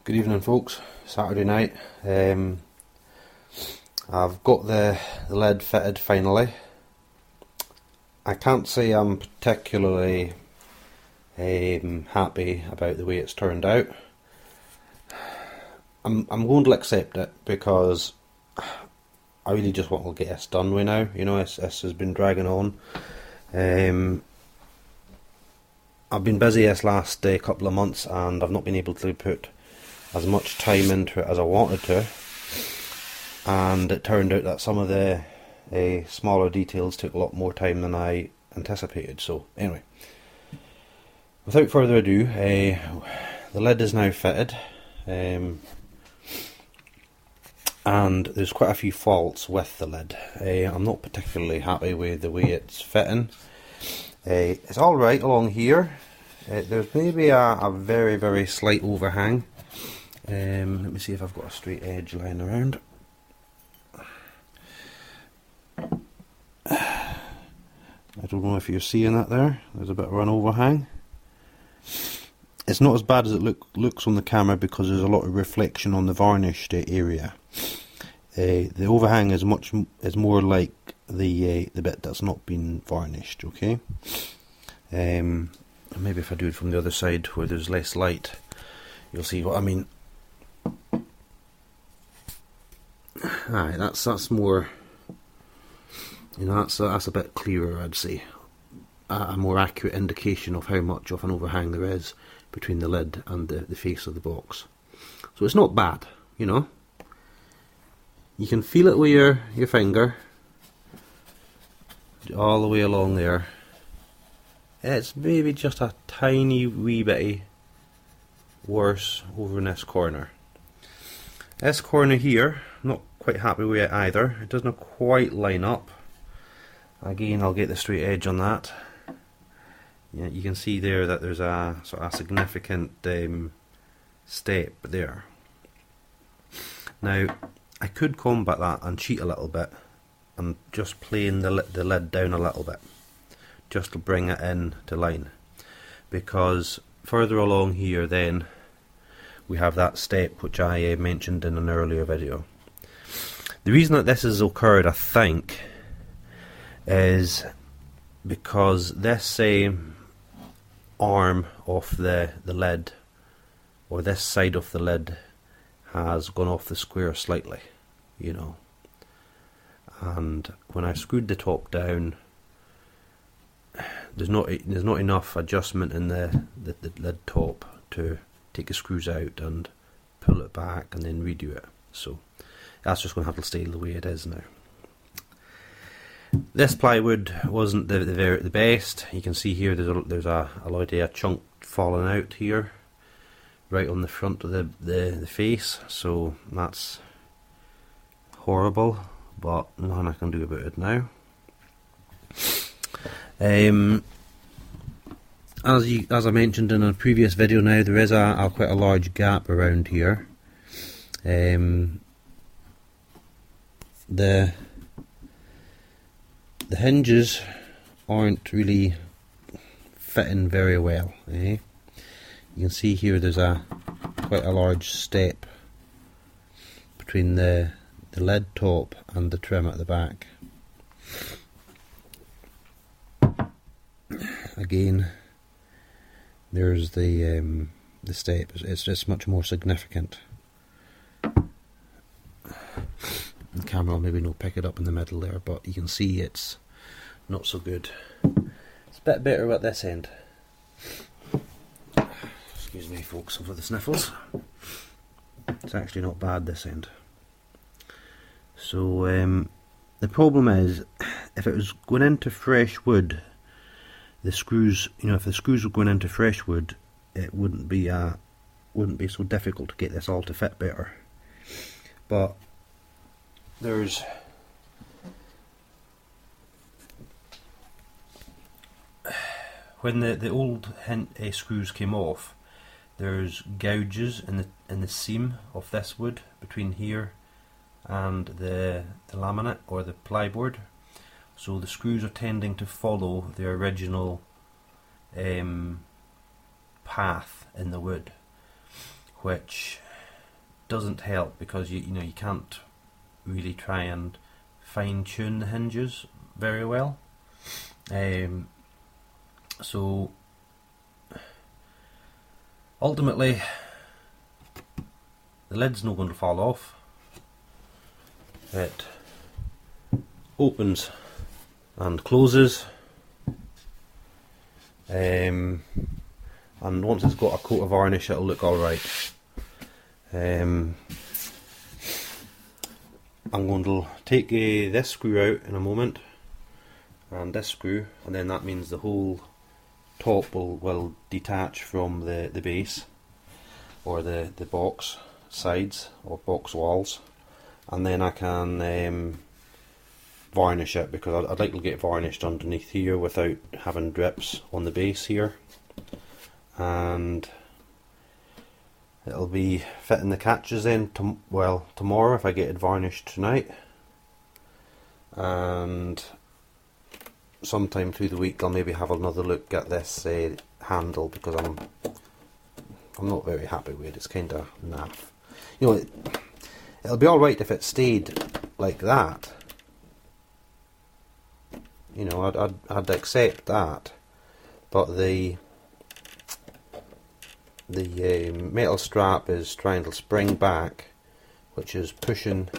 Good evening, folks. Saturday night. I've got the lid fitted finally. I can't say I'm particularly happy about the way it's turned out. I'm going to accept it because I really just want to get this done with now. You know, this has been dragging on. I've been busy this last couple of months and I've not been able to put as much time into it as I wanted to, and it turned out that some of the smaller details took a lot more time than I anticipated. So anyway, without further ado, the lid is now fitted, and there's quite a few faults with the lid. I'm not particularly happy with the way it's fitting. It's alright along here. There's maybe a very, very slight overhang. Let me see if I've got a straight edge lying around. I don't know if you're seeing that there. There's a bit of an overhang. It's not as bad as it looks on the camera because there's a lot of reflection on the varnished area. The overhang is more like the bit that's not been varnished. Okay. Maybe if I do it from the other side where there's less light, you'll see what I mean. Aye, that's more, you know, that's a bit clearer, I'd say. A more accurate indication of how much of an overhang there is between the lid and the face of the box. So it's not bad, you know. You can feel it with your finger all the way along there. It's maybe just a tiny wee bit worse over in this corner. This corner here, not quite happy with it either. It doesn't quite line up. Again, I'll get the straight edge on that. Yeah, you can see there that there's a sort of significant step there. Now, I could combat that and cheat a little bit and just plane the lid down a little bit, just to bring it in to line. Because further along here then, we have that step which I mentioned in an earlier video. The reason that this has occurred, I think, is because this arm of the lid, or this side of the lid, has gone off the square slightly, you know. And when I screwed the top down, there's not enough adjustment in the lid top to take the screws out and pull it back and then redo it. So that's just going to have to stay the way it is now. This plywood wasn't the best. You can see here there's a lot of a chunk falling out here, right on the front of the face. So that's horrible, but nothing I can do about it now. As I mentioned in a previous video, now there is quite a large gap around here. The hinges aren't really fitting very well. You can see here there's quite a large step between the lid top and the trim at the back. Again, there's the step. It's just much more significant. The camera will maybe not pick it up in the middle there, but you can see it's not so good. It's a bit better at this end. Excuse me, folks, for the sniffles. It's actually not bad this end. So the problem is, if it was going into fresh wood, the screws, you know, if the screws were going into fresh wood, it wouldn't be so difficult to get this all to fit better. But there's when the old screws came off, there's gouges in the seam of this wood between here and the laminate or the plyboard. So the screws are tending to follow the original path in the wood, which doesn't help because you know you can't really try and fine tune the hinges very well. So ultimately the lid's not going to fall off. It opens and closes, and once it's got a coat of varnish it'll look alright. I'm going to take this screw out in a moment, and this screw, and then that means the whole top will detach from the base, or the box sides or box walls, and then I can varnish it, because I'd like to get varnished underneath here without having drips on the base here, and it'll be fitting the catches in tomorrow if I get it varnished tonight, and sometime through the week I'll maybe have another look at this handle, because I'm not very happy with it. It's kind of naff. You know, it'll be alright if it stayed like that. You know, I'd accept that, but the metal strap is trying to spring back, which is pushing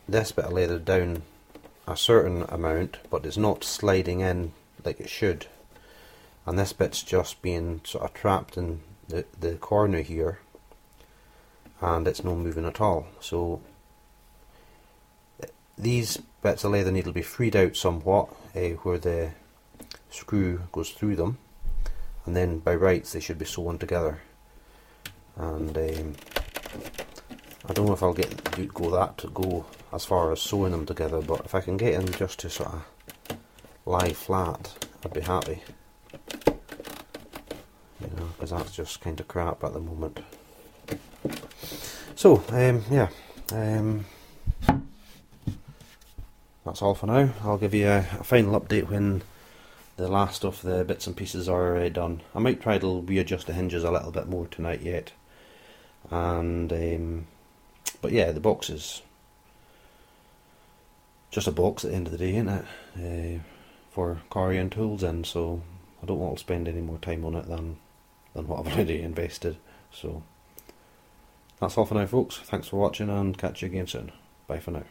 this bit of leather down a certain amount, but it's not sliding in like it should, and this bit's just being sort of trapped in the corner here, and it's not moving at all. So these bits of leather need to be freed out somewhat, where the screw goes through them, and then by rights they should be sewn together. And I don't know if I'll go as far as sewing them together, but if I can get them just to sort of lie flat, I'd be happy. You know, because that's just kind of crap at the moment. So yeah, that's all for now. I'll give you a final update when the last of the bits and pieces are done. I might try to readjust the hinges a little bit more tonight yet, and but yeah, the box is just a box at the end of the day, isn't it? For carrying tools in, so I don't want to spend any more time on it than what I've already invested. So that's all for now, folks. Thanks for watching, and catch you again soon. Bye for now.